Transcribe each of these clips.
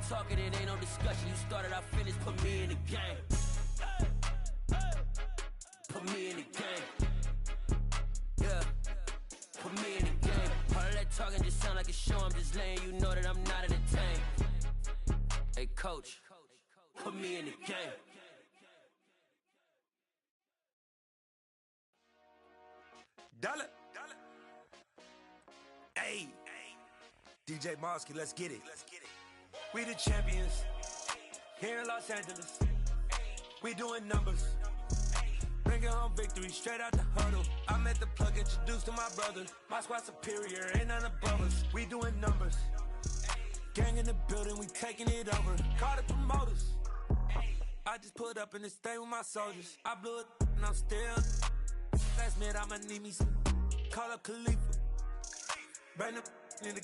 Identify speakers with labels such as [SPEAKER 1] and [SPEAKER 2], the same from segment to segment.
[SPEAKER 1] talking, it ain't no discussion. You started, I finished, put me in the game. Put me in the game. Yeah, put me in the game. All of that talking just sound like a show. I'm just letting you know that I'm not entertained. Hey, coach, put me in the game.
[SPEAKER 2] Dollar. Hey, DJ Mosky, let's get it. We the champions here in Los Angeles. We doing numbers. Bringing home victory straight out the huddle. I'm at the plug, introduced to my brother. My squad superior, ain't none above us. We doing numbers. Gang in the building, we taking it over. Call the promoters. I just put up in this thing with my soldiers. I blew it and I'm still. Last minute, I'ma need me some. Call up Khalifa. Bring them in the.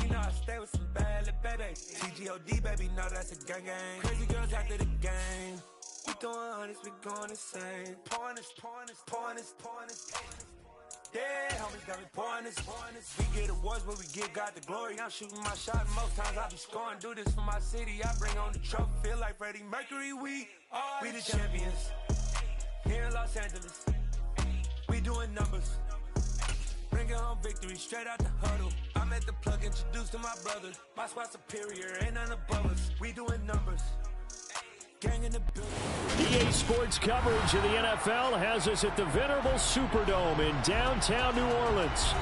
[SPEAKER 2] You know I stay with some bad little baby. TGOD, baby, know that's a gang gang. Crazy girls after the game. We throwing hundreds, we going insane. Pouring this. Yeah, homies got me pouring this. We get awards, but we give God the glory. I'm shooting my shot, most times I be scoring. Do this for my city, I bring on the trophy. Feel like Freddie Mercury, we the champions. Here in Los Angeles, we doing numbers. Bringing home victory straight out the huddle. I'm at the plug, introduced to my brother. My squad superior, ain't none above us. We doing numbers. Gang in the building.
[SPEAKER 3] EA Sports coverage of the NFL has us at the venerable Superdome in downtown New Orleans.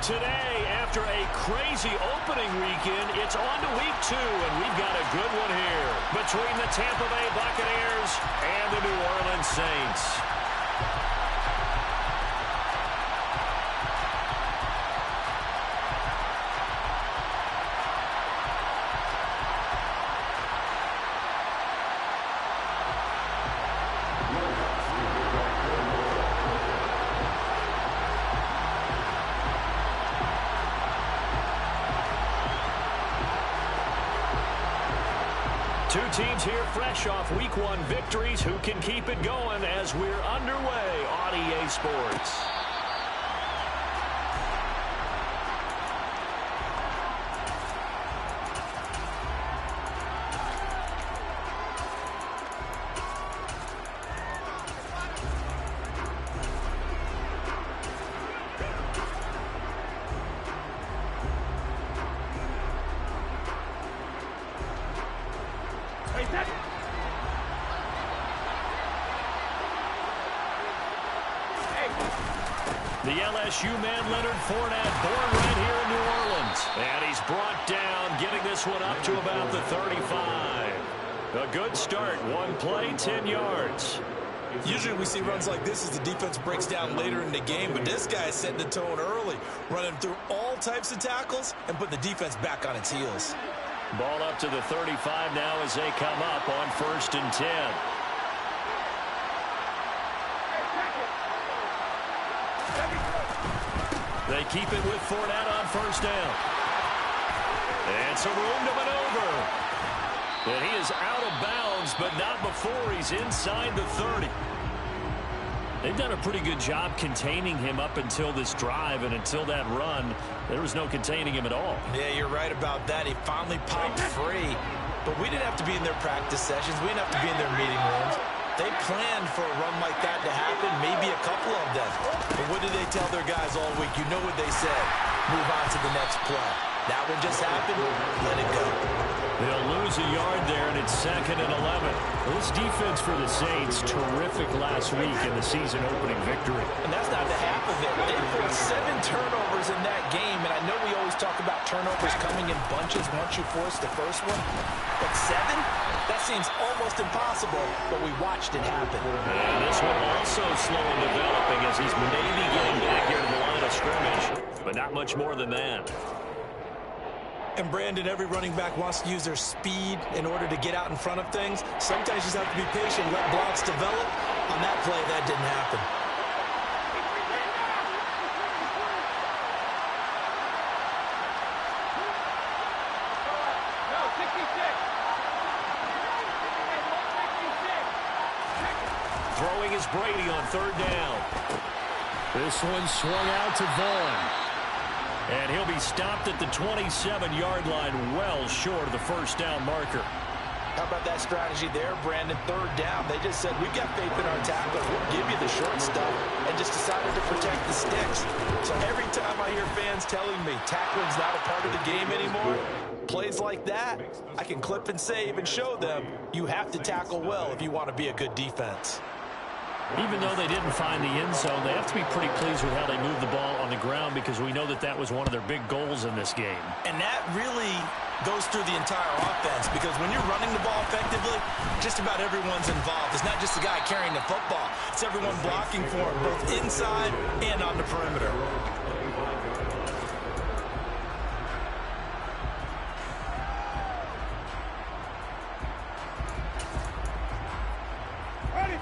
[SPEAKER 3] Today, after a crazy opening weekend, it's on to week 2, and we've got a good one here between the Tampa Bay Buccaneers and the New Orleans Saints. Two teams here fresh off Week 1 victories. Who can keep it going as we're underway on EA Sports? The LSU man, Leonard Fournette, born right here in New Orleans. And he's brought down, getting this one up to about the 35. A good start. One play, 10 yards.
[SPEAKER 4] Usually we see runs like this as the defense breaks down later in the game, but this guy is setting the tone early, running through all types of tackles and putting the defense back on its heels.
[SPEAKER 3] Ball up to the 35 now as they come up on 1st and 10. They keep it with Fournette on 1st down. And some room to maneuver. And he is out of bounds, but not before he's inside the 30. They've done a pretty good job containing him up until this drive, and until that run, there was no containing him at all.
[SPEAKER 4] Yeah, you're right about that. He finally popped free, but we didn't have to be in their practice sessions. We didn't have to be in their meeting rooms. They planned for a run like that to happen, maybe a couple of them. But what did they tell their guys all week? You know what they said. Move on to the next play. That one just happened. Let it go.
[SPEAKER 3] They'll lose a yard there, and it's 2nd and 11. This defense for the Saints, terrific last week in the season-opening victory.
[SPEAKER 4] And that's not the half of it. They forced 7 turnovers in that game, and I know we always talk about turnovers coming in bunches once you force the first one. But 7? That seems almost impossible, but we watched it happen.
[SPEAKER 3] And this one also slow in developing as he's maybe getting back here to the line of scrimmage, but not much more than that.
[SPEAKER 4] And Brandon, every running back wants to use their speed in order to get out in front of things. Sometimes you just have to be patient, let blocks develop. On that play, that didn't happen.
[SPEAKER 3] Throwing is Brady on 3rd down. This one swung out to Vaughn. And he'll be stopped at the 27-yard line, well short of the first down marker.
[SPEAKER 4] How about that strategy there, Brandon? Third down. They just said, we've got faith in our tackle. We'll give you the short stuff, and just decided to protect the sticks. So every time I hear fans telling me tackling's not a part of the game anymore, plays like that, I can clip and save and show them you have to tackle well if you want to be a good defense.
[SPEAKER 3] Even though they didn't find the end zone, they have to be pretty pleased with how they moved the ball on the ground, because we know that that was one of their big goals in this game. And that really goes through the entire offense, because when you're running the ball effectively, just about everyone's involved. It's not just the guy carrying the football. It's everyone blocking for him, both inside and on the perimeter.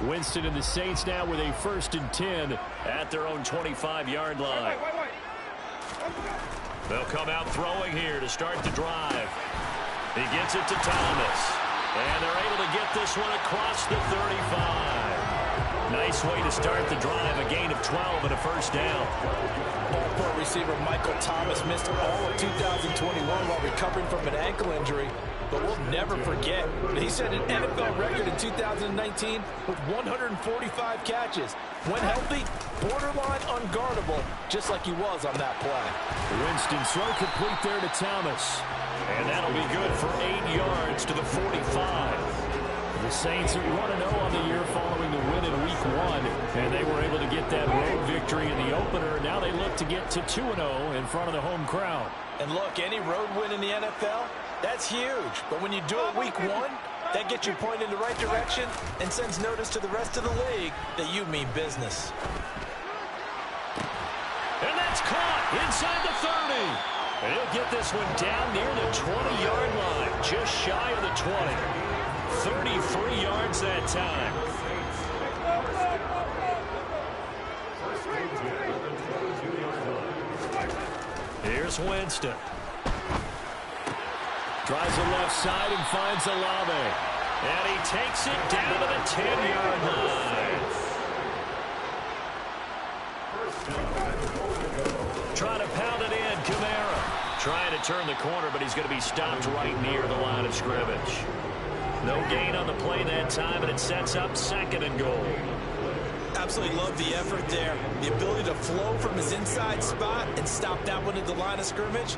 [SPEAKER 3] Winston and the Saints now with a 1st and 10 at their own 25-yard line. They'll come out throwing here to start the drive. He gets it to Thomas. And they're able to get this one across the 35. Nice way to start the drive, a gain of 12 and a first down. All-pro receiver Michael Thomas missed all of 2021 while recovering from an ankle injury. But we'll never forget, he set an NFL record in 2019 with 145 catches. When healthy, borderline unguardable, just like he was on that play. Winston throw complete there to Thomas. And that'll be good for 8 yards to the 45. The Saints are 1-0 on the year following the win in Week 1. And they were able to get that road victory in the opener. Now they look to get to 2-0 in front of the home crowd. And look, any road win in the NFL, that's huge. But when you do it Week 1, that gets you pointed in the right direction and sends notice to the rest of the league that you mean business. And that's caught inside the 30. And he'll get this one down near the 20-yard line, just shy of the 20. 33 yards that time. Here's Winston. Drives the left side and finds Olave. And he takes it down to the 10-yard line. Trying to pound it in, Kamara. Trying to turn the corner, but he's going to be stopped right near the line of scrimmage. No gain on the play that time, and it sets up 2nd and goal. Absolutely love the effort there. The ability to flow from his inside spot and stop that one at the line of scrimmage.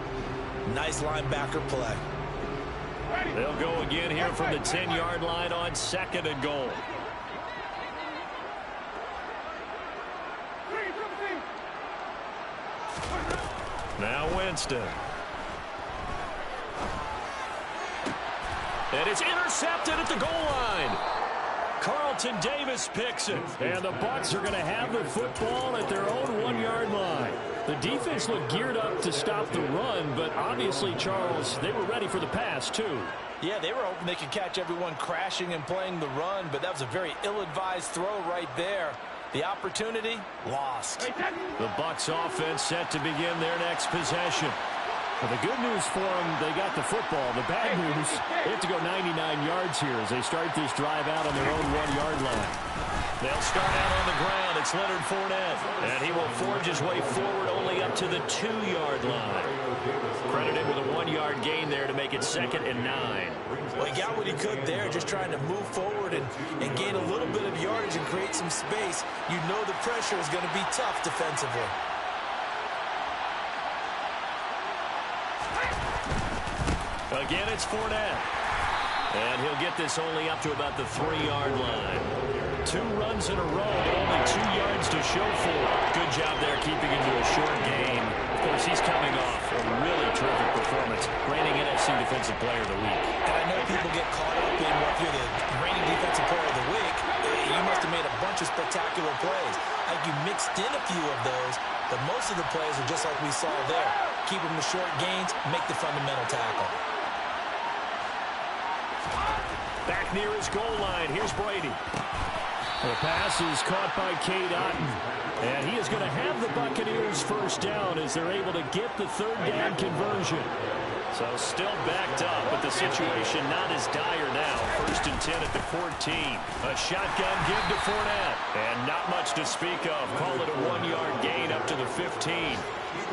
[SPEAKER 3] Nice linebacker play. They'll go again here from the 10-yard line on 2nd and goal. Now Winston. And it's intercepted at the goal line. Carlton Davis picks it. And the Bucs are going to have the football at their own 1-yard line. The defense looked geared up to stop the run, but obviously, Charles, they were ready for the pass, too. Yeah, they were hoping they could catch everyone crashing and playing the run, but that was a very ill-advised throw right there. The opportunity, lost. The Bucs offense set to begin their next possession. Well, the good news for them, they got the football. The bad news, they have to go 99 yards here as they start this drive out on their own 1-yard line. They'll start out on the ground. It's Leonard Fournette. And he will forge his way forward only up to the 2-yard line. Credited with a 1-yard gain there to make it 2nd and 9. Well, he got what he could there, just trying to move forward and gain a little bit of yardage and create some space. You know the pressure is going to be tough defensively. Again, it's Fournette. And he'll get this only up to about the 3-yard line. 2 runs in a row, but only 2 yards to show for it. Good job there keeping it to a short game. Of course, he's coming off a really terrific performance, reigning NFC Defensive Player of the Week. And I know people get caught up in what you're the reigning Defensive Player of the Week. You must have made a bunch of spectacular plays. Like you mixed in a few of those, but most of the plays are just like we saw there. Keep them to short gains, make the fundamental tackle. Back near his goal line. Here's Brady. The pass is caught by Cade Otton. And he is going to have the Buccaneers first down as they're able to get the 3rd down conversion. So still backed up, but the situation not as dire now. 1st and 10 at the 14. A shotgun give to Fournette. And not much to speak of. Call it a 1-yard gain up to the 15.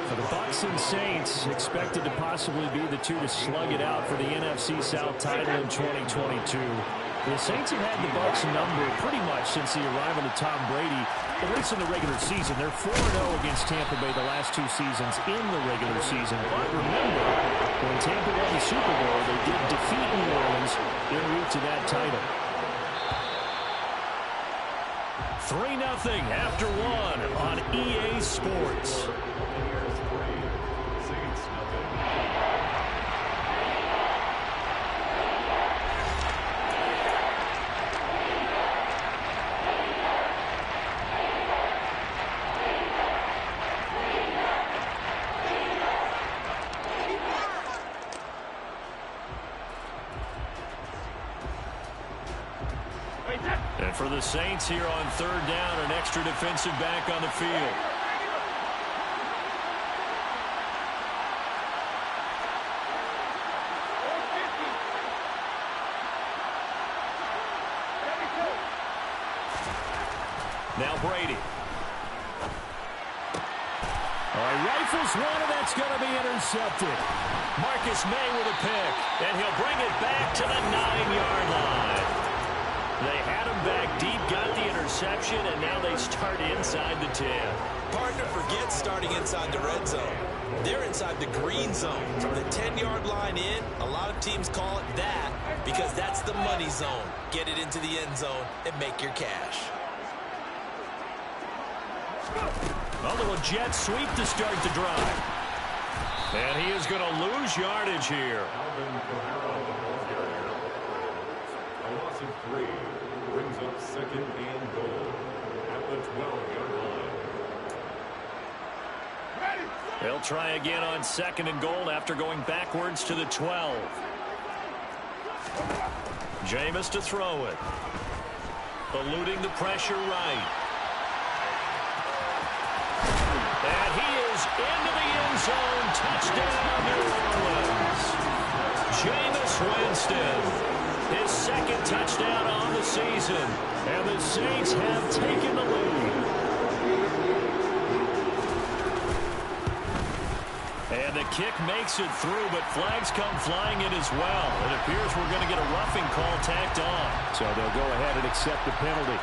[SPEAKER 5] For the Bucs and Saints, expected to possibly be the two to slug it out for the NFC South title in 2022. The Saints have had the Bucs number pretty much since the arrival of Tom Brady, at least in the regular season. They're 4-0 against Tampa Bay the last 2 seasons in the regular season. But remember, when Tampa won the Super Bowl, they did defeat New Orleans en route to that title.
[SPEAKER 3] 3-0 after 1 on EA Sports. And for the Saints here on 3rd down, an extra defensive back on the field. Now Brady. All right, rifles one, and that's going to be intercepted. Marcus May with a pick, and he'll bring it back to the 9-yard line. They had him back deep, got the interception, and now they start inside the 10.
[SPEAKER 4] Partner, forget starting inside the red zone. They're inside the green zone. From the 10-yard line in, a lot of teams call it that because that's the money zone. Get it into the end zone and make your cash.
[SPEAKER 3] A little jet sweep to start the drive. And he is going to lose yardage here.
[SPEAKER 6] A loss of 3 brings up 2nd and goal at the 12-yard line.
[SPEAKER 3] They'll try again on 2nd and goal after going backwards to the 12. Jameis to throw it. Eluding the pressure right. And he is into the end zone. Touchdown, New Orleans. Jameis Winston. His 2nd touchdown on the season. And the Saints have taken the lead. And the kick makes it through, but flags come flying in as well. It appears we're going to get a roughing call tacked on.
[SPEAKER 5] So they'll go ahead and accept the penalty.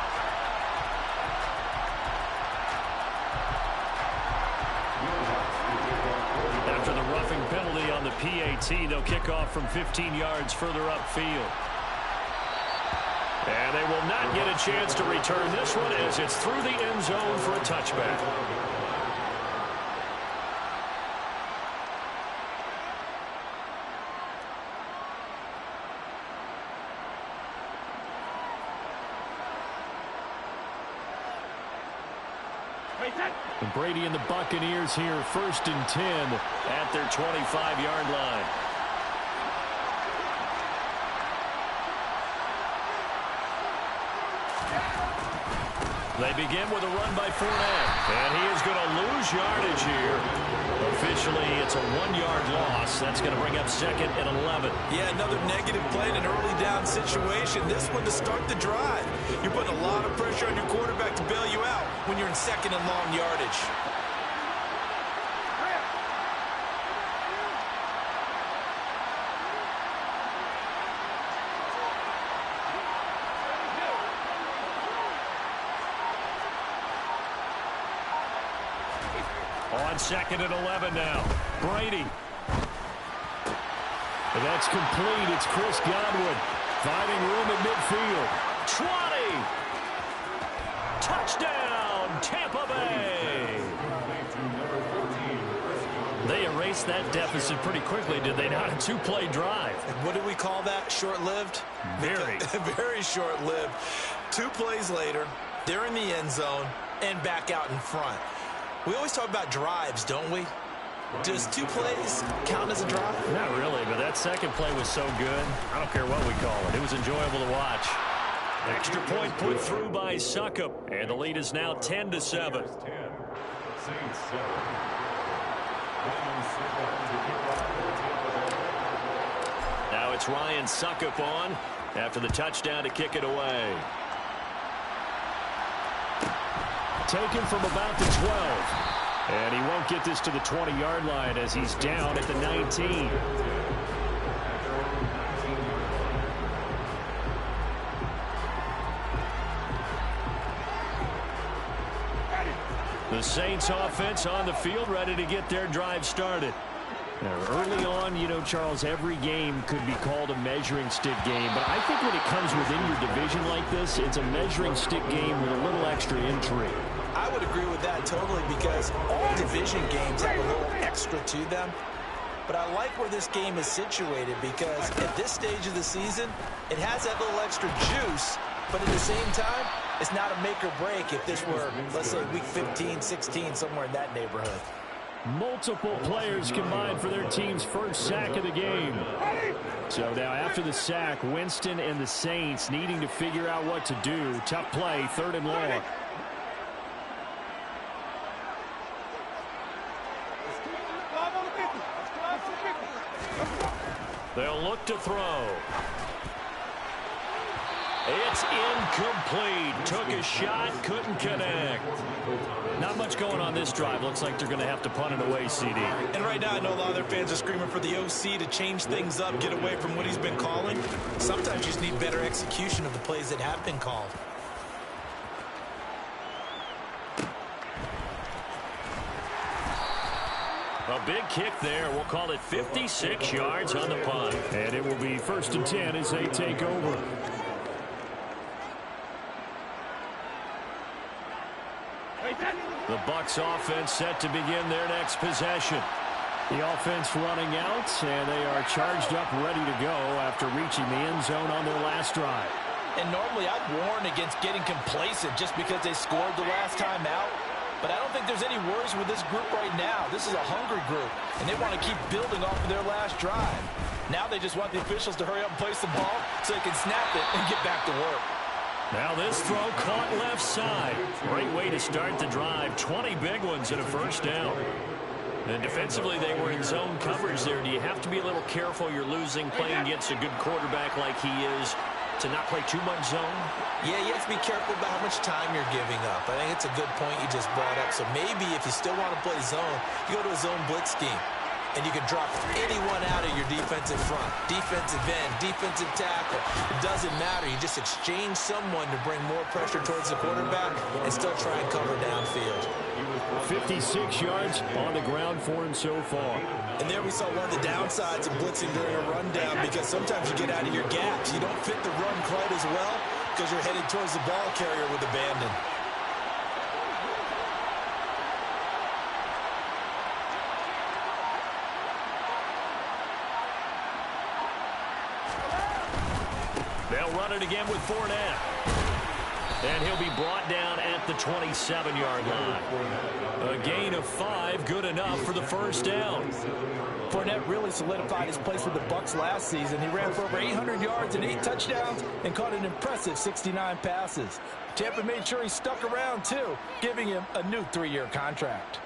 [SPEAKER 3] After the roughing penalty on the PAT, they'll kick off from 15 yards further upfield. And they will not get a chance to return this one as it's through the end zone for a touchback.
[SPEAKER 5] And Brady and the Buccaneers here, 1st and 10
[SPEAKER 3] at their 25-yard line. They begin with a run by Fournette, and he is going to lose yardage here. Officially, it's a 1-yard loss. That's going to bring up 2nd and 11.
[SPEAKER 4] Yeah, another negative play in an early down situation. This one to start the drive. You're putting a lot of pressure on your quarterback to bail you out when you're in 2nd and long yardage.
[SPEAKER 3] On 2nd and 11 now. Brady.
[SPEAKER 5] And that's complete. It's Chris Godwin finding room at midfield.
[SPEAKER 3] 20. Touchdown, Tampa Bay. They erased that deficit pretty quickly, did they not? A 2-play drive.
[SPEAKER 4] What do we call that? Short-lived?
[SPEAKER 3] Very.
[SPEAKER 4] Very short-lived. 2 plays later, they're in the end zone and back out in front. We always talk about drives, don't we? Does 2 plays count as a drive?
[SPEAKER 3] Not really, but that 2nd play was so good. I don't care what we call it. It was enjoyable to watch. Extra point put through by Succop, and the lead is now 10-7.
[SPEAKER 6] Saints 7. Ryan Succop to kick off for the Tampa Bay.
[SPEAKER 3] Now it's Ryan Suckup on after the touchdown to kick it away.
[SPEAKER 5] Taken from about the 12. And he won't get this to the 20-yard line as he's down at the 19. The Saints offense on the field, ready to get their drive started. Now, early on, you know, Charles, every game could be called a measuring stick game. But I think when it comes within your division like this, it's a measuring stick game with a little extra intrigue.
[SPEAKER 4] I would agree with that totally because all division games have a little extra to them. But I like where this game is situated because at this stage of the season, it has that little extra juice. But at the same time, it's not a make or break if this were, let's say, week 15, 16, somewhere in that neighborhood.
[SPEAKER 5] Multiple players combined for their team's first sack of the game. So now after the sack, Winston and the Saints needing to figure out what to do. Tough play, 3rd and long.
[SPEAKER 3] They'll look to throw. It's incomplete. Took a shot, couldn't connect.
[SPEAKER 5] Not much going on this drive. Looks like they're going to have to punt it away, CD.
[SPEAKER 4] And right now, I know a lot of their fans are screaming for the OC to change things up, get away from what he's been calling. Sometimes you just need better execution of the plays that have been called.
[SPEAKER 3] A big kick there. We'll call it 56 yards on the punt.
[SPEAKER 5] And it will be 1st and 10 as they take over. The Bucs offense set to begin their next possession. The offense running out, and they are charged up, ready to go after reaching the end zone on their last drive.
[SPEAKER 4] And normally I'd warn against getting complacent just because they scored the last time out. But I don't think there's any worries with this group right now. This is a hungry group, and they want to keep building off of their last drive. Now they just want the officials to hurry up and place the ball so they can snap it and get back to work.
[SPEAKER 3] Now this throw caught left side. Great way to start the drive. 20 big ones and a first down. And defensively, they were in zone coverage there. Do you have to be a little careful you're losing playing against a good quarterback like he is to not play too much zone?
[SPEAKER 4] Yeah, you have to be careful about how much time you're giving up. I think it's a good point you just brought up. So maybe if you still want to play zone, you go to a zone blitz scheme. And you can drop anyone out of your defensive front. Defensive end, defensive tackle. It doesn't matter. You just exchange someone to bring more pressure towards the quarterback and still try and cover downfield.
[SPEAKER 5] 56 yards on the ground for him so far.
[SPEAKER 4] And there we saw one of the downsides of blitzing during a rundown because sometimes you get out of your gaps. You don't fit the run quite as well because you're headed towards the ball carrier with abandon.
[SPEAKER 3] They'll run it again with Fournette. And he'll be brought down at the 27-yard line. A gain of 5, good enough for the first down.
[SPEAKER 4] Fournette really solidified his place with the Bucs last season. He ran for over 800 yards and 8 touchdowns and caught an impressive 69 passes. Tampa made sure he stuck around, too, giving him a new 3-year contract.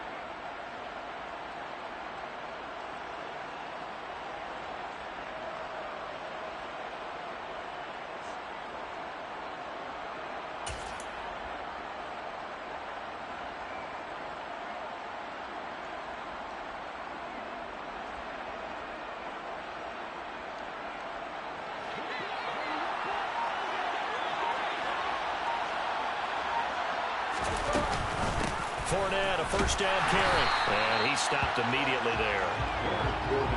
[SPEAKER 3] Fournette, a first down carry. And he stopped immediately there.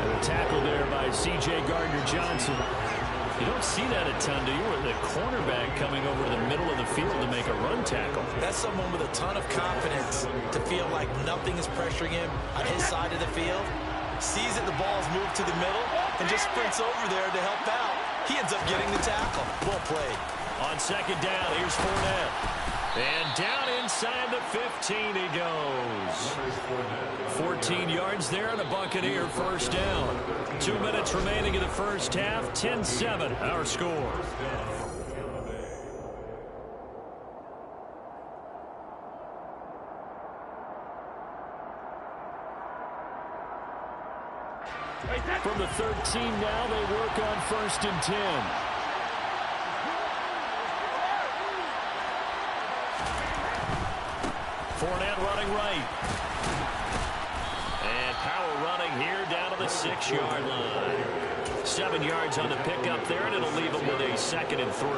[SPEAKER 5] And a tackle there by C.J. Gardner-Johnson. You don't see that a ton, do you? With the cornerback coming over to the middle of the field to make a run tackle.
[SPEAKER 4] That's someone with a ton of confidence to feel like nothing is pressuring him on his side of the field. Sees that the ball's moved to the middle and just sprints over there to help out. He ends up getting the tackle. Well played.
[SPEAKER 3] On second down, here's Fournette. And down inside the 15 he goes. 14 yards there and a Buccaneer first down. 2 minutes remaining in the first half. 10-7 our score. From the
[SPEAKER 5] with 13 now. They work on 1st and 10. Fournette running right. And power running here down to the 6-yard line. 7 yards on the pickup there, and it'll leave them with a 2nd and 3.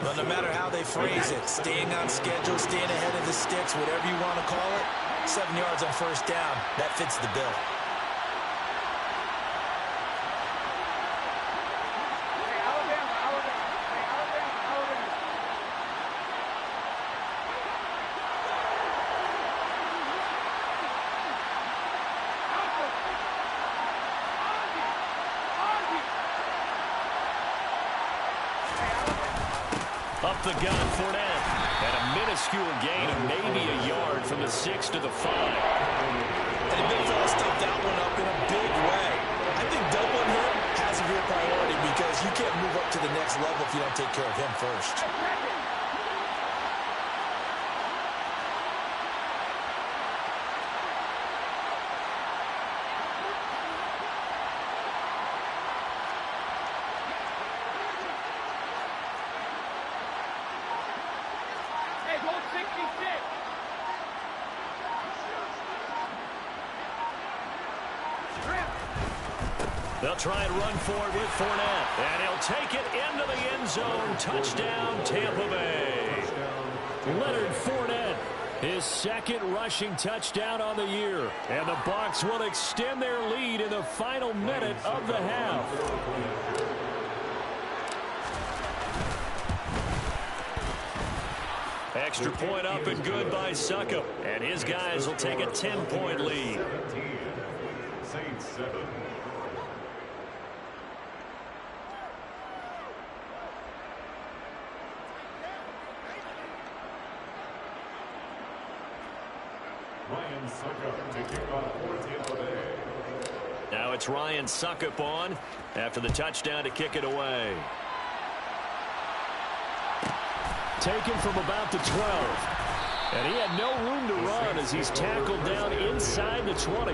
[SPEAKER 4] Well, no matter how they phrase it, staying on schedule, staying ahead of the sticks, whatever you want to call it, 7 yards on 1st down, that fits the bill.
[SPEAKER 5] Up the gun, Fournette. And a minuscule gain of maybe a yard from the 6 to the 5.
[SPEAKER 4] And Big Fella stuffed that one up in a big way. I think doubling him has a real priority because you can't move up to the next level if you don't take care of him first.
[SPEAKER 5] They'll try and run for it with Fournette. And he'll take it into the end zone. Touchdown, Tampa Bay. Leonard Fournette, his 2nd rushing touchdown on the year. And the Bucs will extend their lead in the final minute of the half. Extra point up and good by Succop. And his guys will take a 10-point lead.
[SPEAKER 6] Saints 7. Ryan Succop to kick off for Tampa Bay.
[SPEAKER 5] Now it's Ryan Succop on after the touchdown to kick it away. Taken from about the 12. And he had no room to run as he's tackled down inside the 20.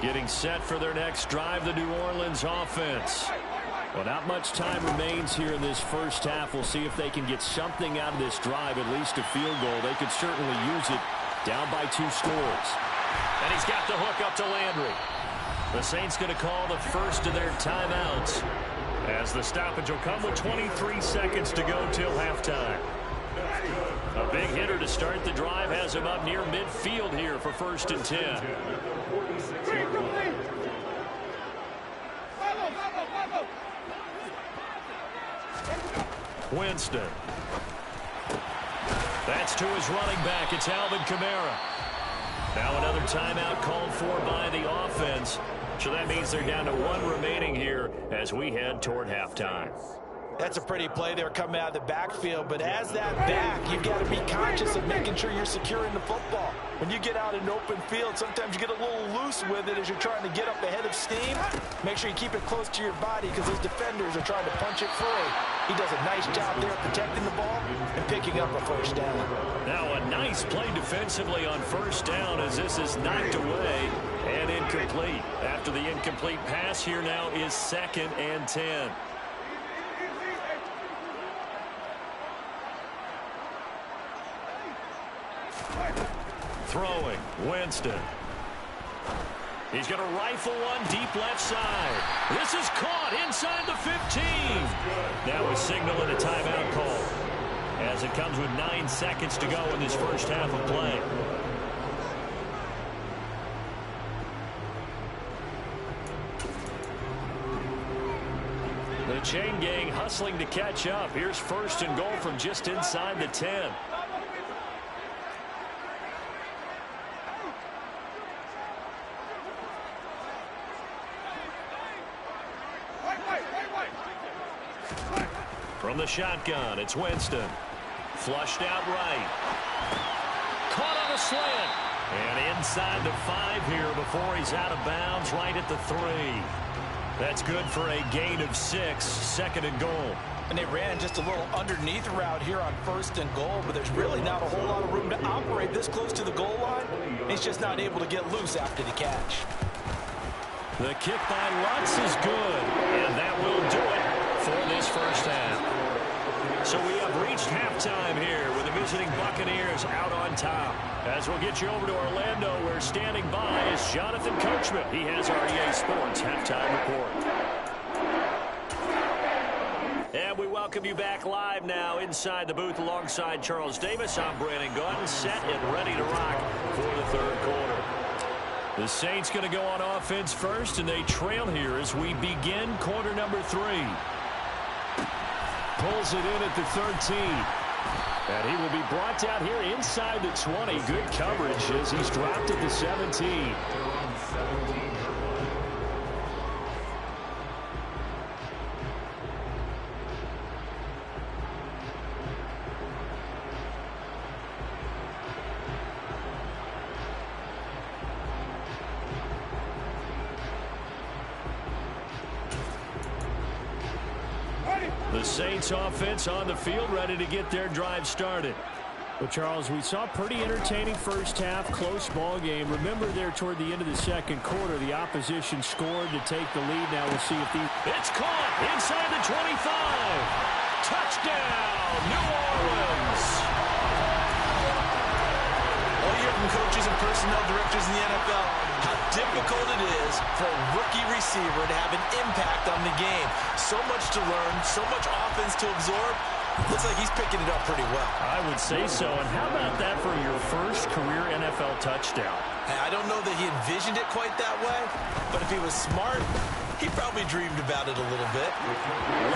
[SPEAKER 5] Getting set for their next drive, the New Orleans offense. Well, not much time remains here in this first half. We'll see if they can get something out of this drive, at least a field goal. They could certainly use it down by 2 scores. And he's got the hook up to Landry. The Saints going to call the first of their timeouts, as the stoppage will come with 23 seconds to go till halftime. A big hitter to start the drive has him up near midfield here for 1st and 10. Winston. That's to his running back. It's Alvin Kamara. Now another timeout called for by the offense. So that means they're down to 1 remaining here as we head toward halftime.
[SPEAKER 4] That's a pretty play there coming out of the backfield, but as that back, you've got to be conscious of making sure you're securing the football. When you get out in open field, sometimes you get a little loose with it as you're trying to get up ahead of steam. Make sure you keep it close to your body because those defenders are trying to punch it free. He does a nice job there protecting the ball and picking up a 1st down. Now
[SPEAKER 5] a nice play defensively on 1st down as this is knocked away and incomplete. After the incomplete pass, here now is 2nd and 10. Throwing, Winston. He's going to rifle one deep left side. This is caught inside the 15. Now he's signaling a timeout call as it comes with 9 seconds to go in this first half of play. The chain gang hustling to catch up. Here's 1st and goal from just inside the 10. From the shotgun, it's Winston. Flushed out right. Caught on a slant.
[SPEAKER 3] And inside the 5 here before he's out of bounds, right at the 3. That's good for a gain of 6, 2nd and goal.
[SPEAKER 4] And they ran just a little underneath route here on 1st and goal, but there's really not a whole lot of room to operate this close to the goal line. He's just not able to get loose after the catch.
[SPEAKER 3] The kick by Lutz is good, and that will do it for this first half. So we have reached halftime here with the visiting Buccaneers out on top. As we'll get you over to Orlando, where standing by is Jonathan Coachman. He has our EA Sports halftime report. And we welcome you back live now inside the booth alongside Charles Davis. I'm Brandon Gunn, set and ready to rock for the 3rd quarter. The Saints going to go on offense first, and they trail here as we begin quarter number 3. Pulls it in at the 13. And he will be brought down here inside the 20. Good coverage as he's dropped at the 17. The Saints offense on the field, ready to get their drive started.
[SPEAKER 5] Well, Charles, we saw a pretty entertaining first half, close ball game. Remember there toward the end of the 2nd quarter, the opposition scored to take the lead. Now we'll see if these...
[SPEAKER 3] It's caught inside the 25. Touchdown, New Orleans.
[SPEAKER 4] All you hear from coaches and personnel directors in the NFL, how difficult it is for a rookie receiver to have an impact on the game. So much to learn, so much offense to absorb. Looks like he's picking it up pretty well.
[SPEAKER 5] I would say so. And how about that for your first career NFL touchdown?
[SPEAKER 4] I don't know that he envisioned it quite that way, but if he was smart, he probably dreamed about it a little bit.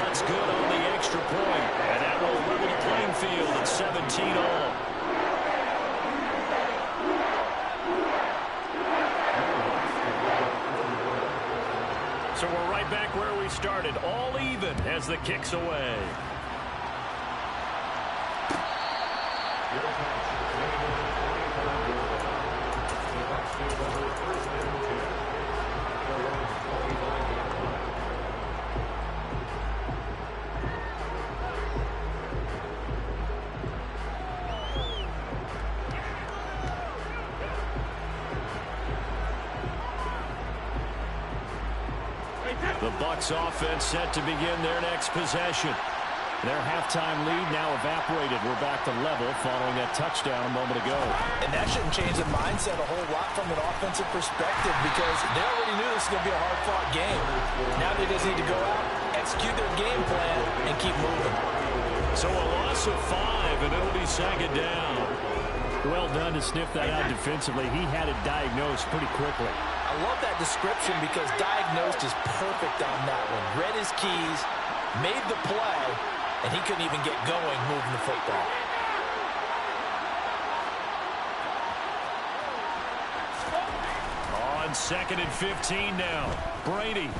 [SPEAKER 3] That's good on the extra point, and that will level the playing field at 17 all. So we're right back where we started, all even as the kick's away. The Bucs offense set to begin their next possession. Their halftime lead now evaporated. We're back to level following that touchdown a moment ago.
[SPEAKER 4] And that shouldn't change the mindset a whole lot from an offensive perspective because they already knew this was going to be a hard-fought game. Now they just need to go out, execute their game plan, and keep moving.
[SPEAKER 3] So a loss of 5, and it'll be 2nd down.
[SPEAKER 5] Well done to sniff that out defensively. He had it diagnosed pretty quickly.
[SPEAKER 4] I love that description because diagnosed is perfect on that one. Read his keys, made the play, and he couldn't even get going moving the football.
[SPEAKER 3] On 2nd and 15 now. Brady.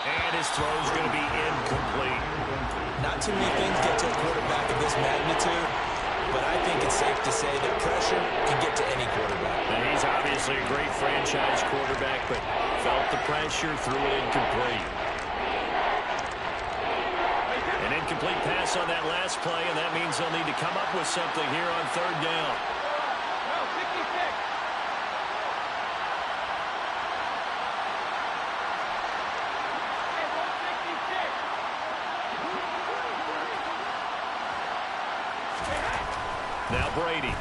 [SPEAKER 3] And his throw's going to be incomplete.
[SPEAKER 4] Not too many things get to a quarterback of this magnitude, but I think it's safe to say that pressure can get to any quarterback.
[SPEAKER 3] And he's obviously a great franchise quarterback, but felt the pressure, threw it incomplete. An incomplete pass on that last play, and that means they'll need to come up with something here on 3rd down. Now Brady.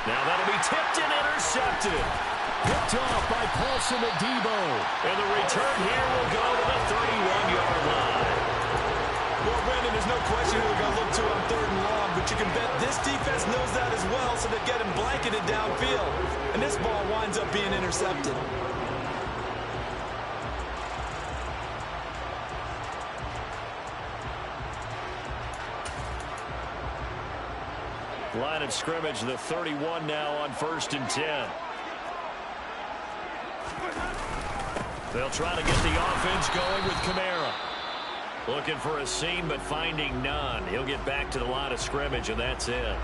[SPEAKER 3] Now that'll be tipped and intercepted.
[SPEAKER 5] Picked off by Paulson Adebo.
[SPEAKER 3] And the return here will go to the 31-yard line.
[SPEAKER 4] Well, Brandon, there's no question who we're going to look to on 3rd and long, but you can bet this defense knows that as well, so they get him blanketed downfield. And this ball winds up being intercepted.
[SPEAKER 3] Line of scrimmage, the 31 now on 1st and 10. They'll try to get the offense going with Kamara. Looking for a seam, but finding none. He'll get back to the line of scrimmage, and that's it.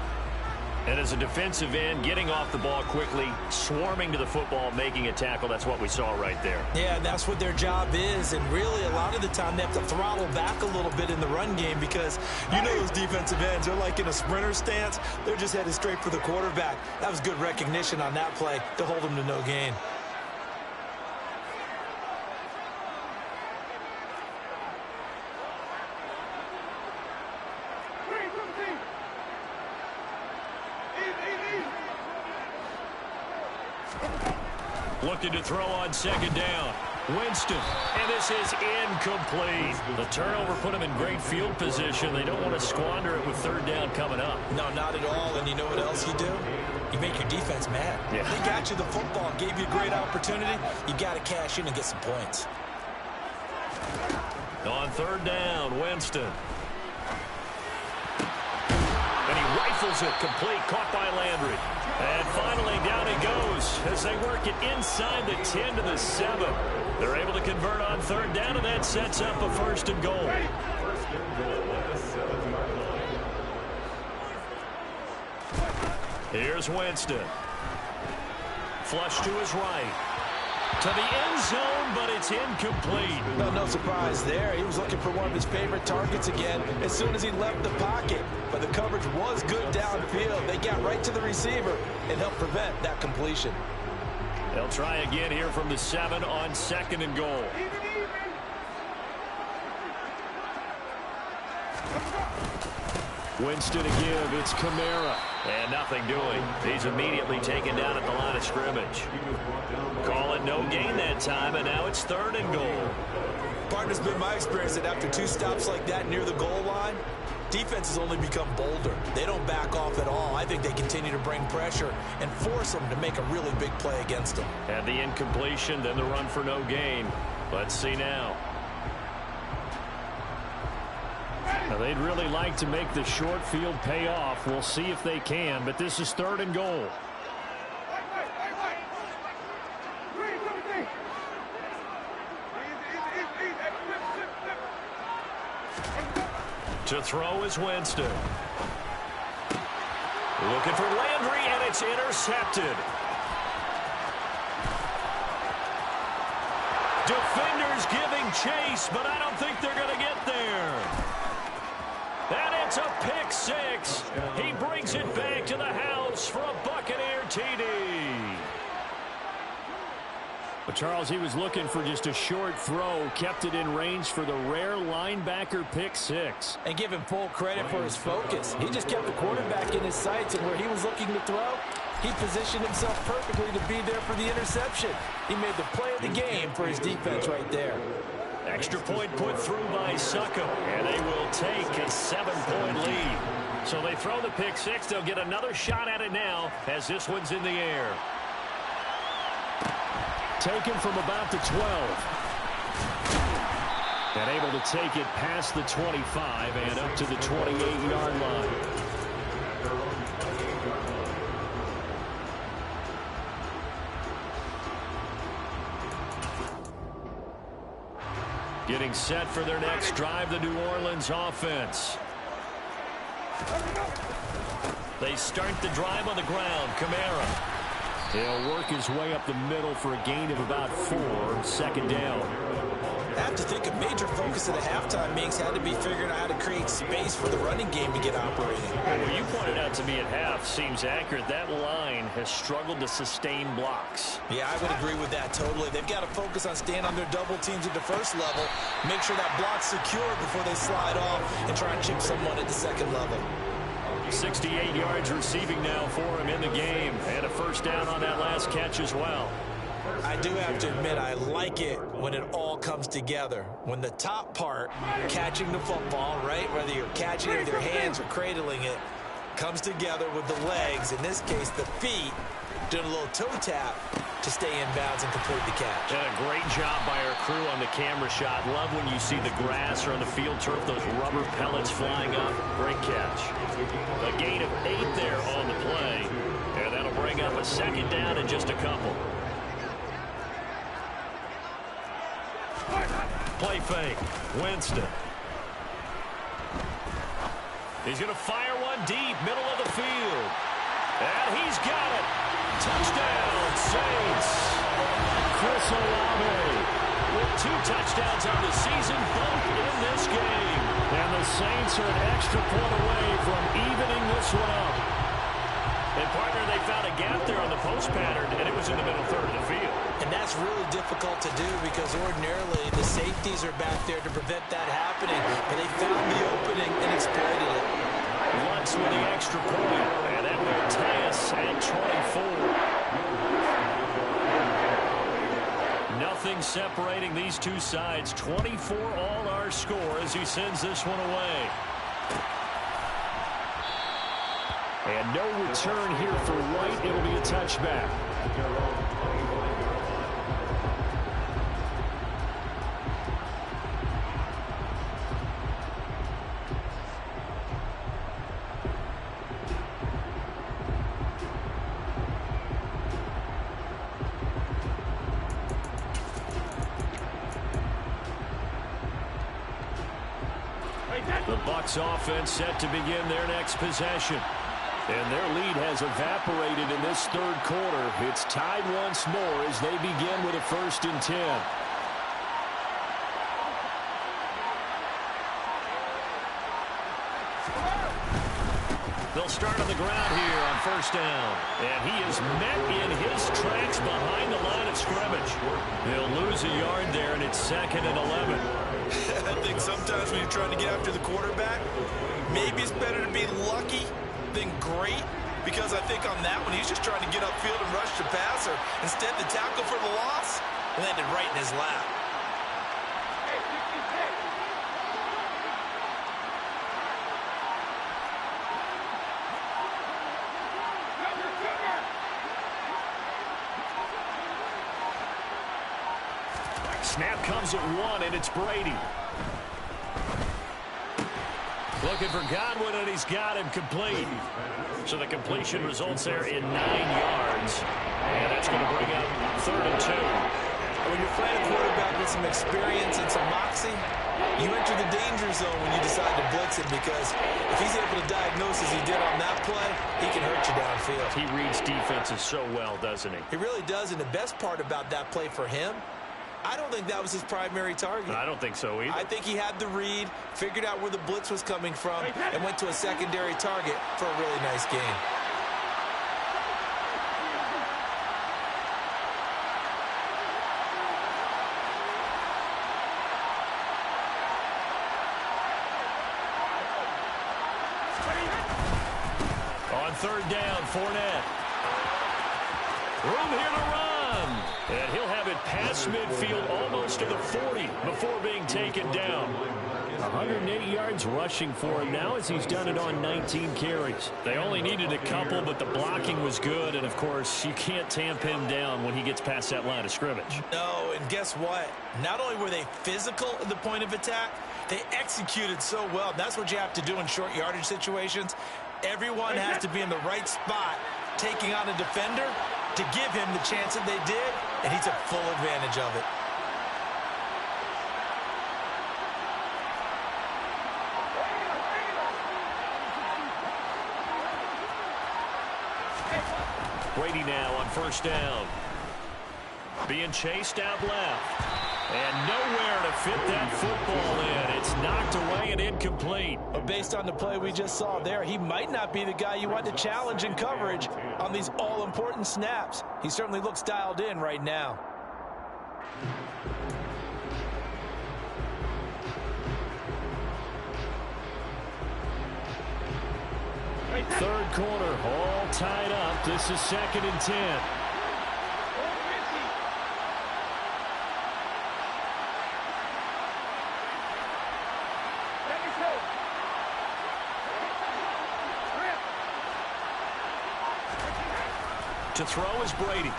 [SPEAKER 3] And as a defensive end, getting off the ball quickly, swarming to the football, making a tackle, that's what we saw right there.
[SPEAKER 4] Yeah, and that's what their job is. And really, a lot of the time, they have to throttle back a little bit in the run game because you know those defensive ends, they're like in a sprinter stance. They're just headed straight for the quarterback. That was good recognition on that play to hold them to no gain.
[SPEAKER 3] Looking to throw on second down. Winston, and this is incomplete. The turnover put him in great field position. They don't want to squander it with third down coming up.
[SPEAKER 4] No, not at all. And you know what else you do? You make your defense mad.
[SPEAKER 3] Yeah.
[SPEAKER 4] They got you the football, gave you a great opportunity. You got to cash in and get some points.
[SPEAKER 3] On third down, Winston. And he rifles it complete, caught by Landry. And finally, down he goes as they work it inside the 10 to the 7. They're able to convert on third down, and that sets up a first and goal.
[SPEAKER 6] First and goal at the 7-yard line.
[SPEAKER 3] Here's Winston. Flush to his right. To the end zone, but it's incomplete.
[SPEAKER 4] No surprise there. He was looking for one of his favorite targets again as soon as he left the pocket. But the coverage was good downfield. They got right to the receiver and helped prevent that completion.
[SPEAKER 3] They'll try again here from the 7 on second and goal. Winston again. It's Kamara. And nothing doing. He's immediately taken down at the line of scrimmage. Call it no gain that time, and now it's third and goal.
[SPEAKER 4] Partner's been my experience that after two stops like that near the goal line, defenses only become bolder. They don't back off at all. I think they continue to bring pressure and force them to make a really big play against them.
[SPEAKER 3] And the incompletion, then the run for no gain. Let's see now. Now, they'd really like to make the short field pay off. We'll see if they can, but this is third and goal. To throw is Winston. Looking for Landry, and it's intercepted. Defenders giving chase, but I don't think they're going to get there. And it's a pick six. He brings it back to the house for a Buccaneer TD. But Charles, he was looking for just a short throw, kept it in range for the rare linebacker pick six.
[SPEAKER 4] And give him full credit for his focus. He just kept the quarterback in his sights, and where he was looking to throw, he positioned himself perfectly to be there for the interception. He made the play of the game for his defense right there.
[SPEAKER 3] Extra point put through by Succo, and they will take a 7-point lead. So they throw the pick six. They'll get another shot at it now as this one's in the air. Taken from about the 12. And able to take it past the 25 and up to the 28-yard line. Getting set for their next drive, the New Orleans offense. They start the drive on the ground. Kamara. He'll work his way up the middle for a gain of about 4. Second down.
[SPEAKER 4] I have to think a major focus of the halftime meetings had to be figuring out how to create space for the running game to get operating.
[SPEAKER 3] Well, you pointed out to me at half seems accurate. That line has struggled to sustain blocks.
[SPEAKER 4] Yeah, I would agree with that totally. They've got to focus on staying on their double teams at the first level, make sure that block's secure before they slide off and try and chip someone at the second level.
[SPEAKER 3] 68 yards receiving now for him in the game, and a first down on that last catch as well.
[SPEAKER 4] I do have to admit, I like it when it all comes together. When the top part, catching the football, right, whether you're catching it with your hands or cradling it, comes together with the legs, in this case the feet, doing a little toe tap to stay in bounds and complete the catch.
[SPEAKER 3] And a great job by our crew on the camera shot. Love when you see the grass or on the field turf, those rubber pellets flying up. Great catch. A gain of 8 there on the play, and that'll bring up a second down in just a couple. Play fake. Winston. He's going to fire one deep, middle of the field. And he's got it. Touchdown, Saints.
[SPEAKER 5] Chris Olave
[SPEAKER 3] with 2 touchdowns on the season, both in this game.
[SPEAKER 5] And the Saints are an extra point away from evening this one up.
[SPEAKER 3] And, partner, they found a gap there on the post pattern, and it was in the middle third of the field.
[SPEAKER 4] And that's really difficult to do because ordinarily the safeties are back there to prevent that happening. But they found the opening and exploited it.
[SPEAKER 3] Lutz with the extra point, and that will tie us at 24. Nothing separating these two sides. 24 all our score as he sends this one away.
[SPEAKER 5] And no return here for White. It'll be a touchback.
[SPEAKER 3] The Bucs offense set to begin their next possession. And their lead has evaporated in this third quarter. It's tied once more as they begin with a 1st and 10. They'll start on the ground here on 1st down. And he is met in his tracks behind the line of scrimmage. They'll lose a yard there, and it's 2nd and 11.
[SPEAKER 4] I think sometimes when you're trying to get after the quarterback, maybe it's better to be lucky than great, because I think on that one, he's just trying to get upfield and rush the passer. Instead, the tackle for the loss landed right in his lap.
[SPEAKER 3] Snap comes at 1, and it's Brady. Looking for Godwin, and he's got him complete. So the completion results there in 9 yards. And that's going to bring up 3rd and 2.
[SPEAKER 4] When you're playing a quarterback with some experience and some moxie, you enter the danger zone when you decide to blitz him, because if he's able to diagnose as he did on that play, he can hurt you downfield.
[SPEAKER 3] He reads defenses so well, doesn't he?
[SPEAKER 4] He really does, and the best part about that play for him, I don't think that was his primary target.
[SPEAKER 3] I don't think so either.
[SPEAKER 4] I think he had the read, figured out where the blitz was coming from, and went to a secondary target for a really nice game.
[SPEAKER 3] On 3rd down, Fournette. Room here to run. And he'll have it past midfield almost to the 40 before being taken down.
[SPEAKER 5] 108 yards rushing for him now as he's done it on 19 carries.
[SPEAKER 3] They only needed a couple, but the blocking was good. And, of course, you can't tamp him down when he gets past that line of scrimmage.
[SPEAKER 4] No, and guess what? Not only were they physical at the point of attack, they executed so well. That's what you have to do in short yardage situations. Everyone has to be in the right spot taking on a defender to give him the chance that they did, and he took full advantage of it.
[SPEAKER 3] Brady now on 1st down. Being chased out left. And nowhere to fit that football in. It's knocked away and incomplete.
[SPEAKER 4] But based on the play we just saw there, he might not be the guy you want to challenge in coverage on these all-important snaps. He certainly looks dialed in right now.
[SPEAKER 5] Third quarter, all tied up. This is 2nd and 10.
[SPEAKER 3] To throw is Brady.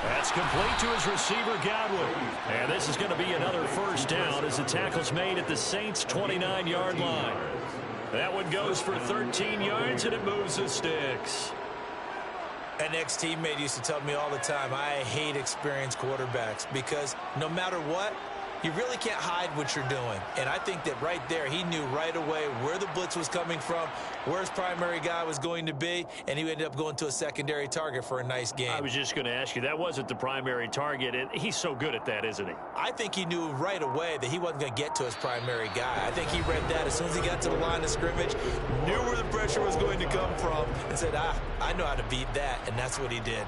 [SPEAKER 3] That's complete to his receiver, Godwin. And this is going to be another 1st down as the tackle's made at the Saints' 29-yard line. That one goes for 13 yards, and it moves the sticks.
[SPEAKER 4] An ex-teammate used to tell me all the time, I hate experienced quarterbacks because no matter what, You really can't hide what you're doing. And I think that right there, he knew right away where the blitz was coming from, where his primary guy was going to be, and he ended up going to a secondary target for a nice game.
[SPEAKER 5] I was just going to ask you, that wasn't the primary target, and he's so good at that, isn't he?
[SPEAKER 4] I think he knew right away that he wasn't going to get to his primary guy. I think he read that as soon as he got to the line of scrimmage, knew where the pressure was going to come from, and said, I know how to beat that, and that's what he did.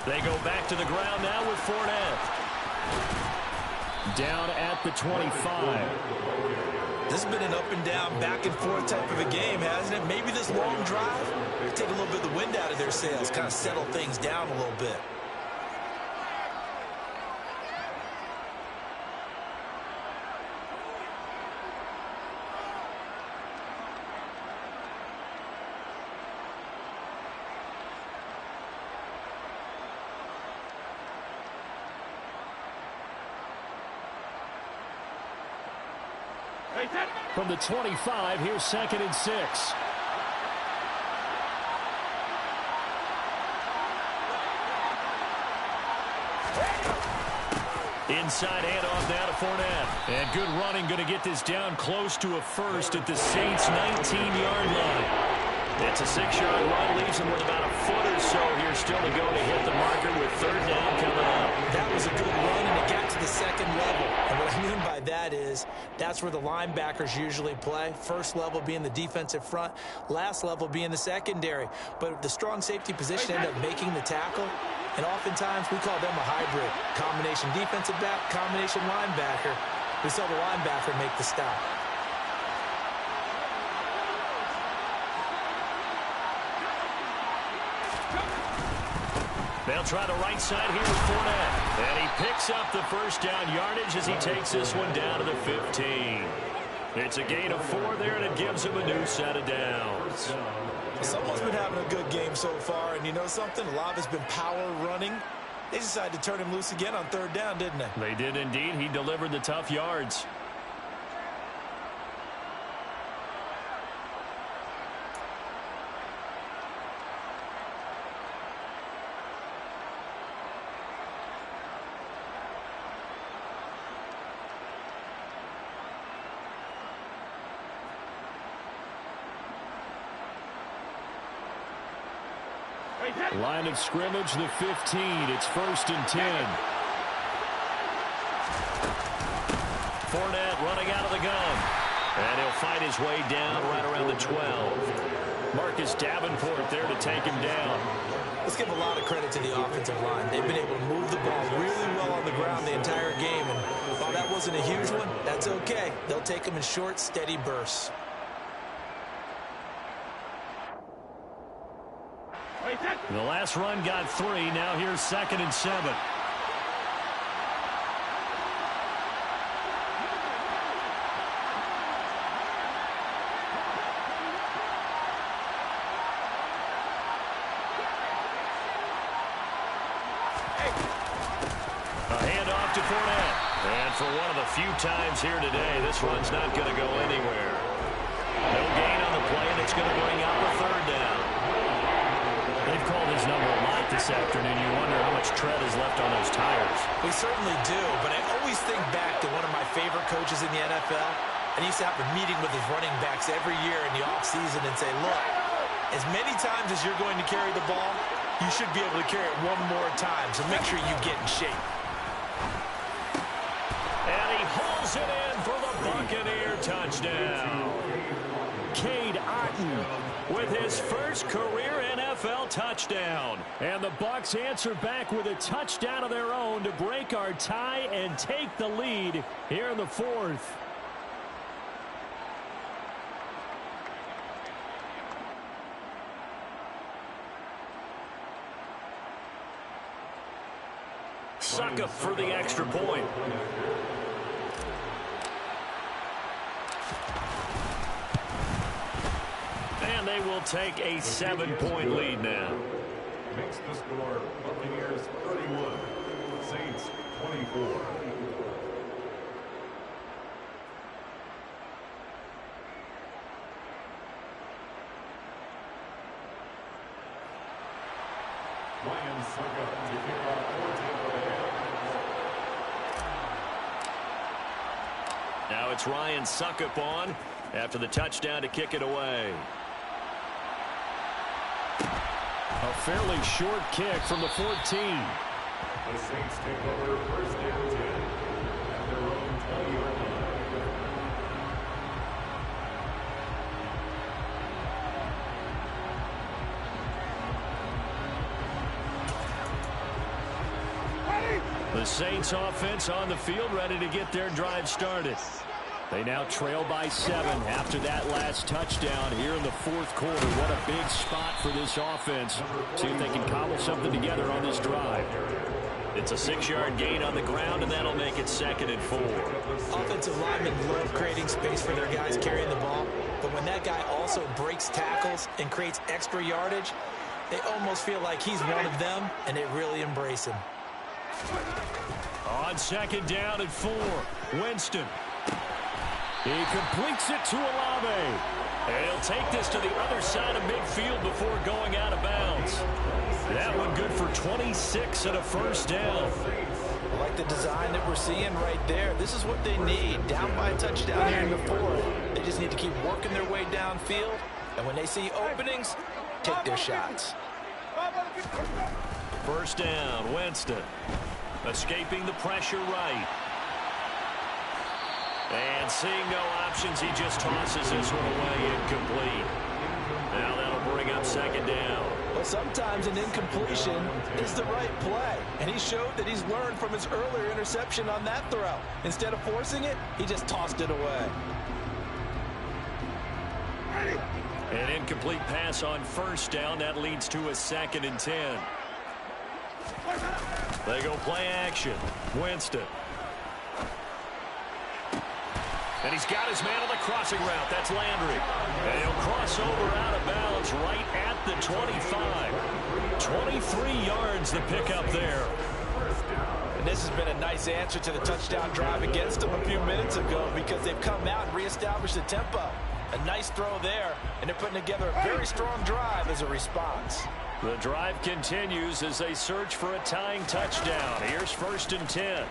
[SPEAKER 5] They go back to the ground now with Fournette. Down at the 25.
[SPEAKER 4] This has been an up and down, back and forth type of a game, hasn't it? Maybe this long drive take a little bit of the wind out of their sails, kind of settle things down a little bit.
[SPEAKER 5] From the 25, here's 2nd and 6. Inside handoff now to Fournette. And good running, going to get this down close to a first at the Saints' 19-yard line. It's a 6-yard run, leaves him with about a foot or so here still to go to hit the marker with 3rd down coming up.
[SPEAKER 4] That was a good run, and it got to the 2nd level. And what I mean by that is that's where the linebackers usually play. First level being the defensive front, last level being the secondary. But the strong safety position ended up making the tackle, and oftentimes we call them a hybrid. Combination defensive back, combination linebacker. We saw the linebacker make the stop.
[SPEAKER 5] They'll try the right side here with Fournette. And he picks up the 1st down yardage as he takes this one down to the 15. It's a gain of 4 there, and it gives him a new set of downs.
[SPEAKER 4] Someone's been having a good game so far, and you know something? A lot of it's been power running. They decided to turn him loose again on 3rd down, didn't they?
[SPEAKER 5] They did indeed. He delivered the tough yards. Line of scrimmage, the 15. It's 1st and 10. Fournette running out of the gun. And he'll fight his way down right around the 12. Marcus Davenport there to take him down.
[SPEAKER 4] Let's give a lot of credit to the offensive line. They've been able to move the ball really well on the ground the entire game. And while that wasn't a huge one, that's okay. They'll take them in short, steady bursts.
[SPEAKER 5] The last run got 3. Now here's 2nd and 7. A handoff to Fournette. And for one of the few times here today, this run's not going to go anywhere. No gain on the play, and it's going to bring out the 3rd down. They've called his number a lot this afternoon. You wonder how much tread is left on those tires.
[SPEAKER 4] We certainly do, but I always think back to one of my favorite coaches in the NFL, and he used to have a meeting with his running backs every year in the offseason and say, look, as many times as you're going to carry the ball, you should be able to carry it one more time, so make sure you get in shape.
[SPEAKER 5] And he hauls it in for the Buccaneer touchdown. Cade Otton with his first career NFL touchdown. And the Bucs answer back with a touchdown of their own to break our tie and take the lead here in the 4th. Suckup for the extra point.
[SPEAKER 3] they will take a 7-point lead now.
[SPEAKER 6] Makes the score Buccaneers 31, Saints 24. Ryan Suckup to kick off for Tampa Bay.
[SPEAKER 3] Now it's Ryan Suckup on after the touchdown to kick it away.
[SPEAKER 5] A fairly short kick from the 14.
[SPEAKER 6] The Saints take over first and 10 at their own 20-yard line.
[SPEAKER 5] The Saints offense on the field, ready to get their drive started. They now trail by 7 after that last touchdown here in the fourth quarter. What a big spot for this offense. See if they can cobble something together on this drive.
[SPEAKER 3] It's a 6-yard gain on the ground, and that'll make it 2nd and 4.
[SPEAKER 4] Offensive linemen love creating space for their guys carrying the ball, but when that guy also breaks tackles and creates extra yardage, they almost feel like he's one of them, and they really embrace him.
[SPEAKER 5] On 2nd down and 4, Winston. He completes it to Olave.
[SPEAKER 3] And he'll take this to the other side of midfield before going out of bounds. That one good for 26 and a first down.
[SPEAKER 4] I like the design that we're seeing right there. This is what they need. Down by a touchdown here in the fourth. They just need to keep working their way downfield. And when they see openings, take their shots.
[SPEAKER 3] First down, Winston. Escaping the pressure right. And seeing no options, he just tosses this one away, incomplete. Now that'll bring up 2nd down.
[SPEAKER 4] Well, sometimes an incompletion is the right play. And he showed that he's learned from his earlier interception on that throw. Instead of forcing it, he just tossed it away.
[SPEAKER 3] An incomplete pass on first down. That leads to a 2nd and 10. They go play action. Winston. And he's got his man on the crossing route. That's Landry. And he'll cross over out of bounds right at the 25. 23 yards the pickup there.
[SPEAKER 4] And this has been a nice answer to the touchdown drive against them a few minutes ago because they've come out and reestablished the tempo. A nice throw there, and they're putting together a very strong drive as a response.
[SPEAKER 3] The drive continues as they search for a tying touchdown. Here's 1st and 10.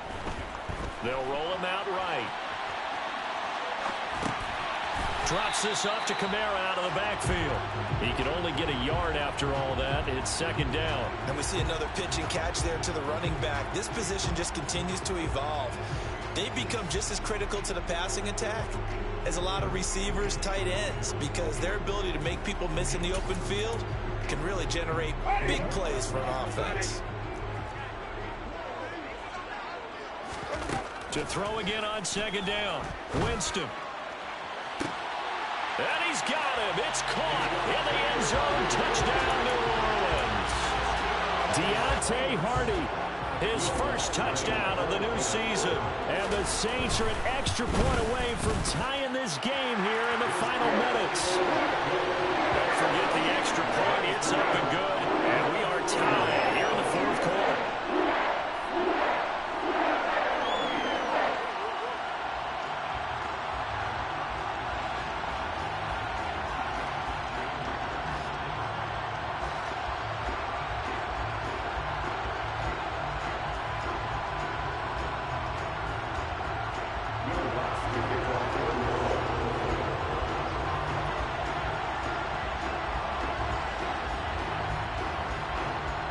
[SPEAKER 3] They'll roll him out right. Drops this off to Kamara out of the backfield. He can only get a yard after all that. It's 2nd down.
[SPEAKER 4] And we see another pitch and catch there to the running back. This position just continues to evolve. They become just as critical to the passing attack as a lot of receivers, tight ends, because their ability to make people miss in the open field can really generate big plays for an offense.
[SPEAKER 3] To throw again on 2nd down. Winston. And he's got him. It's caught in the end zone. Touchdown, New Orleans.
[SPEAKER 5] Deontay Hardy, his first touchdown of the new season. And the Saints are an extra point away from tying this game here in the final minutes.
[SPEAKER 3] Don't forget the extra point. It's up and good. And we are tied here in the fourth quarter.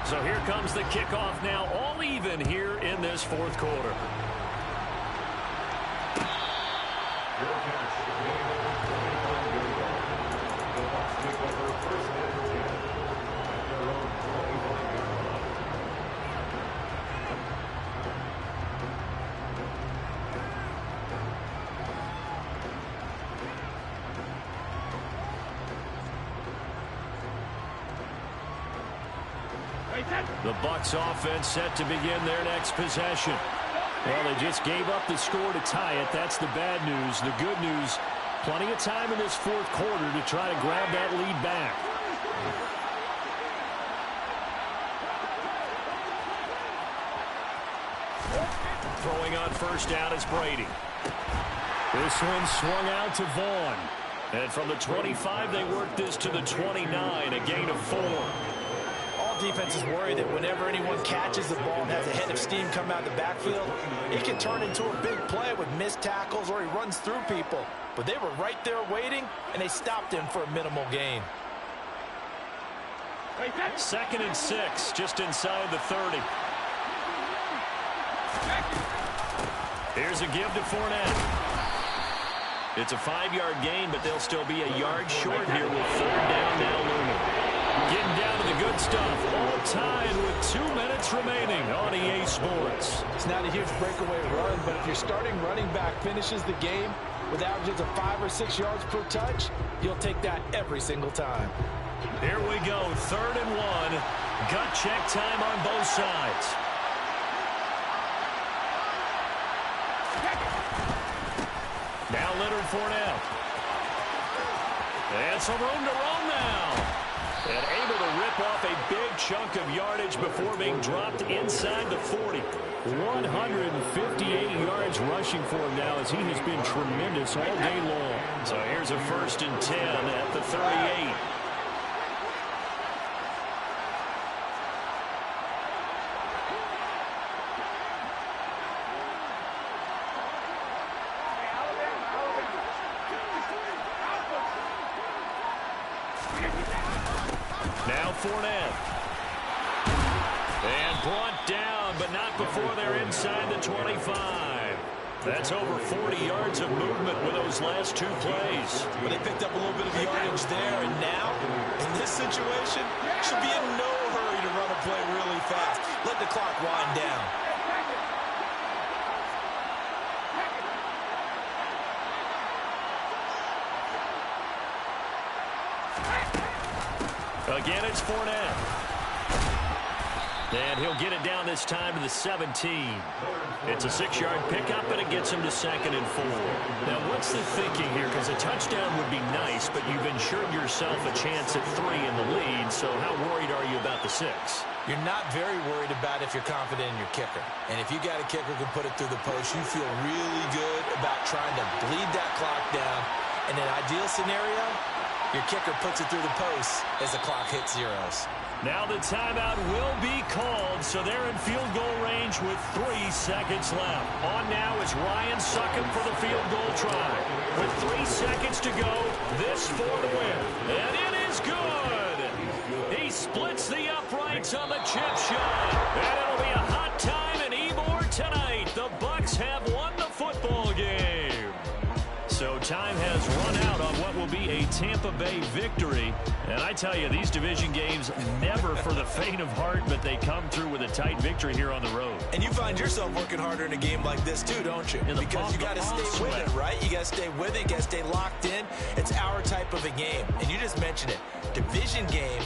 [SPEAKER 3] So here comes the kickoff now, all even here in this fourth quarter.
[SPEAKER 5] The Bucs offense set to begin their next possession. Well, they just gave up the score to tie it. That's the bad news. The good news, Plenty of time in this fourth quarter to try to grab that lead back. Throwing on first down is Brady. This one swung out to Vaughn. And from the 25, they work this to the 29, a gain of 4.
[SPEAKER 4] All defenses worry that whenever anyone catches the ball and has a head of steam come out of the backfield, it can turn into a big play with missed tackles or he runs through people. But they were right there waiting, and they stopped him for a minimal gain.
[SPEAKER 5] 2nd and 6, just inside the 30. Here's a give to Fournette. It's a 5-yard gain, but they'll still be a yard short here with 3rd down now looming. Getting down to the good stuff. All tied with 2 minutes remaining on EA Sports.
[SPEAKER 4] It's not a huge breakaway run, but if your starting running back finishes the game with averages of 5 or 6 yards per touch, you'll take that every single time.
[SPEAKER 5] Here we go, 3rd and 1. Gut check time on both sides. Now Leonard Fournette. And some room to roam now. And able to rip off a big chunk of yardage before being dropped inside the 40. 158 yards rushing for him now as he has been tremendous all day long. So here's a 1st and 10 at the 38. Now Fournette. And brought down, but not before they're inside the 25. That's over 40 yards of movement with those last 2 plays.
[SPEAKER 4] But they picked up a little bit of yardage there, and now, in this situation, should be in no hurry to run a play really fast. Let the clock wind down.
[SPEAKER 5] Again, it's Fournette. And he'll get it down this time to the 17. It's a 6-yard pickup, and it gets him to 2nd and 4. Now, what's the thinking here? Because a touchdown would be nice, but you've ensured yourself a chance at 3 in the lead, so how worried are you about the 6?
[SPEAKER 4] You're not very worried about if you're confident in your kicker. And if you got a kicker who can put it through the post, you feel really good about trying to bleed that clock down. In an ideal scenario, your kicker puts it through the post as the clock hits zeros.
[SPEAKER 5] Now the timeout will be called, so they're in field goal range with 3 seconds left. On now is Ryan Succop for the field goal try. With 3 seconds to go, this for the win. And it is good! He splits the uprights on the chip shot. And it'll be a hot time in Ybor tonight. The Bucs have won the football game. So time has run out on what will be a Tampa Bay victory. And I tell you, these division games never for the faint of heart, but they come through with a tight victory here on the road.
[SPEAKER 4] And you find yourself working harder in a game like this too, don't you? Because you got to stay with it, right? You got to stay with it. You got to stay locked in. It's our type of a game. And you just mentioned it. Division game,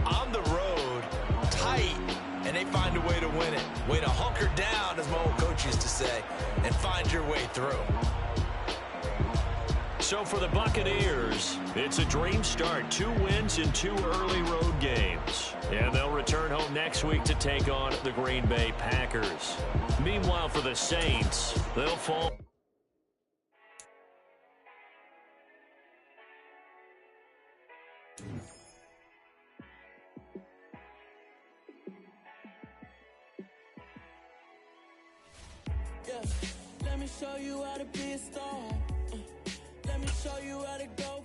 [SPEAKER 4] on the road, tight. And they find a way to win it. Way to hunker down, as my old coach used to say, and find your way through.
[SPEAKER 5] So for the Buccaneers, it's a dream start. 2 wins in 2 early road games. And they'll return home next week to take on the Green Bay Packers. Meanwhile, for the Saints, they'll fall.
[SPEAKER 7] Yeah, let me show you how to be a star. Let me show you how to go